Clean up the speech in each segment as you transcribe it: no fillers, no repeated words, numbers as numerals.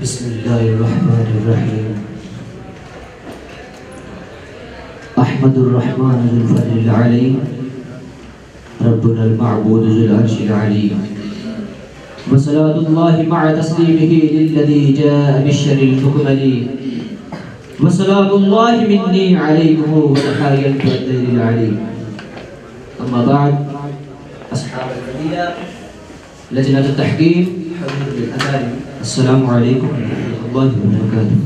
बिस्मिल्लाहिर्रहमानिर्रहीम। अहमदुर्रहमान ज़ुल फ़ज़लिल अलीम, रब्बुल मअबूद ज़ुल अर्शिल अलीम। वसलातुल्लाहि मअ तस्लीमिही लिल्लज़ी जाअ बिश्शरिल मुकमली। वसलामुल्लाहि मिन्नी अलैकुम व तहय्यतु अद-दीनिल अलीम। अम्मा बाद, अस्हाबुल फ़ज़ीला, लजनतुत तहक़ीक़, हज़रतुल अकारिम, अस्सलामु अलैकुम व रहमतुल्लाहि व बरकातुहू।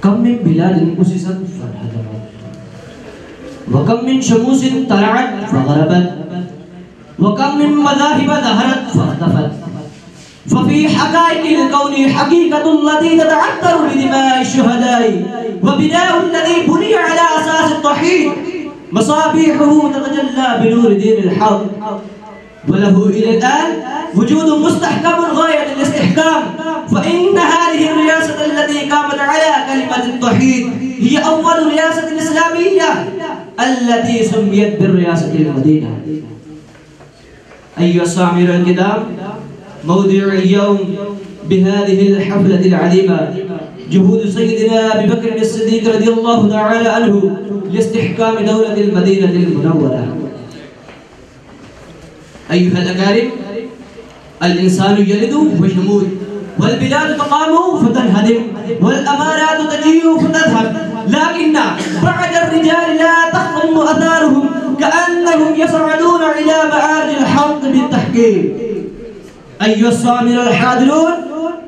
कम मिन बिलादिन उसिसत फहदरत, व कम मिन शमूसिन तलअत फग़रबत, व कम मिन मज़ाहिब ज़हरत फ़ख़्तफ़त, फ़फ़ी हक़ाइक़िल कौनि हक़ीक़तुल लती ततअत्तरु बिदिमाइ शुहदाइ, व बिनाउल लज़ी बुनिया अला असासित तौहीद, मसाबिहुहु ततजल्ला बिनूरि दीनिल हक़, वलहु इलल वजूद मुस्तहकम गायतुल इस्तिहकाम, फ़इन्न हाज़िहि रियासत अल्लती क़ामत अला कलिमतित तौहीद हिय अव्वल रियासत इस्लामिय्या अल्लती सुम्मियत बिरियासतिल मदीना। अय्युहा सामिरुल किराम, मौदिउल यौम बिहाज़िहिल हफ़लतिल अज़ीमा जुहूद सय्यिदिना अबी बकर as-सिद्दीक़ रज़ियल्लाहु तआला अन्हु लिइस्तिहकाम दौलतिल मदीनतिल मुनव्वरा। अय्युहल अकारिम, अल-इंसानु यलिदु व यमूत, वल बिलादु तक़ामु फतनहदिम, वल अमारातु तजीउ फतज़हब, लाकिन्ना बअद ar-रिजाल ला तख़्तम्मु आथारुहुम कअन्नहुम यसअदूना इला मआरिजिल हक़्क़ बित-तहक़ीक़। अय्युहस-सामिरुल हाज़िरून,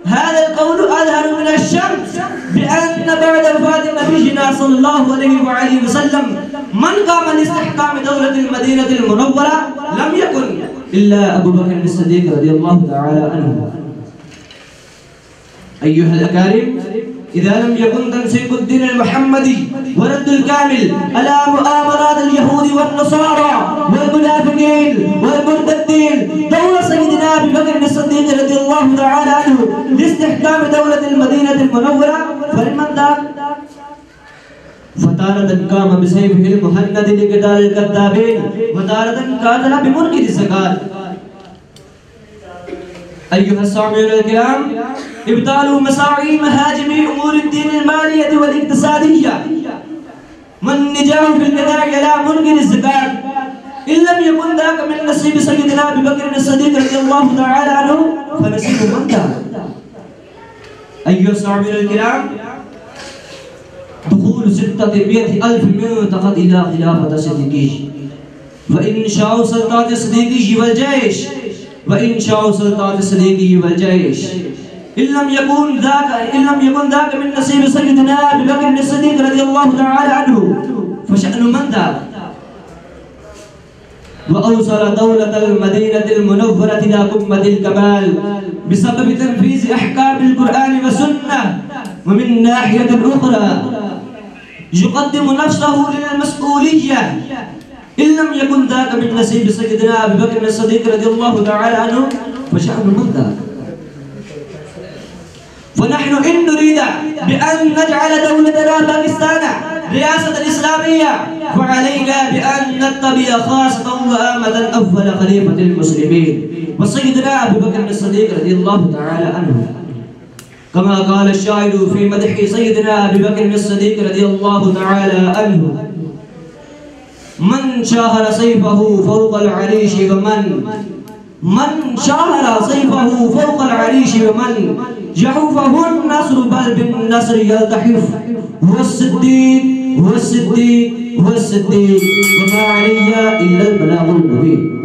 هذا القول أظهر من الشمس بأن بعد وفاة نبينا صلى الله عليه وآله وسلم من قام لاستحكام دولة المدينة المنورة لم يكن إلا أبو بكر الصديق رضي الله تعالى عنه. أيها الأكارم، إذا لم يكن تنسيق الدين المحمدي ورد الكامل على مؤامرات اليهود والنصارى والمنافقين والمرتدين دولة سيدنا أبي بكر الصديق رضي الله تعالى عنه لاستحكام دولة المدينة المنورة، فلمن ذاك؟ فتارة قام بسيفه المهند لقتال الكذابين، وتارة قاتل بمنكر الزكاة. أيها السامعون الكرام، إبطال مساعي مهاجمي أمور الدين المالية والاقتصادية والنجاح في القضاء على منكر الزكاة، إن لم يكن ذاك من نصيب سيدنا أبي بكر الصديق رضي الله تعالى عنه فنصيب من ذاك؟ أيها السامعون الكرام، دخول 600,000 منتقد إلى خلافة الصديقي، وإنشاء سلطات الصديقي والجيش، وإنشاء سلطات الصديقي والجيش، إن لم يكن ذاك من نصيب سيدنا أبي بكر الصديق رضي الله تعالى عنه فشأن من ذاك؟ وأوصل دولة المدينة المنورة إلى قمة الكمال بسبب تنفيذ أحكام القرآن والسنة، ومن ناحية أخرى يقدم نفسه للمسؤولية، إن لم يكن ذاك من نصيب سيدنا أبي بكر الصديق رضي الله تعالى عنه فشأن من ذاك؟ ونحن إن نريد بأن نجعل دولتنا باكستان رئاسة الإسلامية فعلينا بأن نتبع خاصة وآمة أول خليفة المسلمين وسيدنا أبي بكر الصديق رضي الله تعالى عنه، كما قال الشاعر في مدح سيدنا أبي بكر الصديق رضي الله تعالى عنه: من شاهر سيفه فوق العريش من شاهر سيفه فوق العريش ومن يحوفه النصر بل بالنصر يلتحف، هو الصديق هو الصديق هو الصديق، وما علي إلا البلاغ المبين.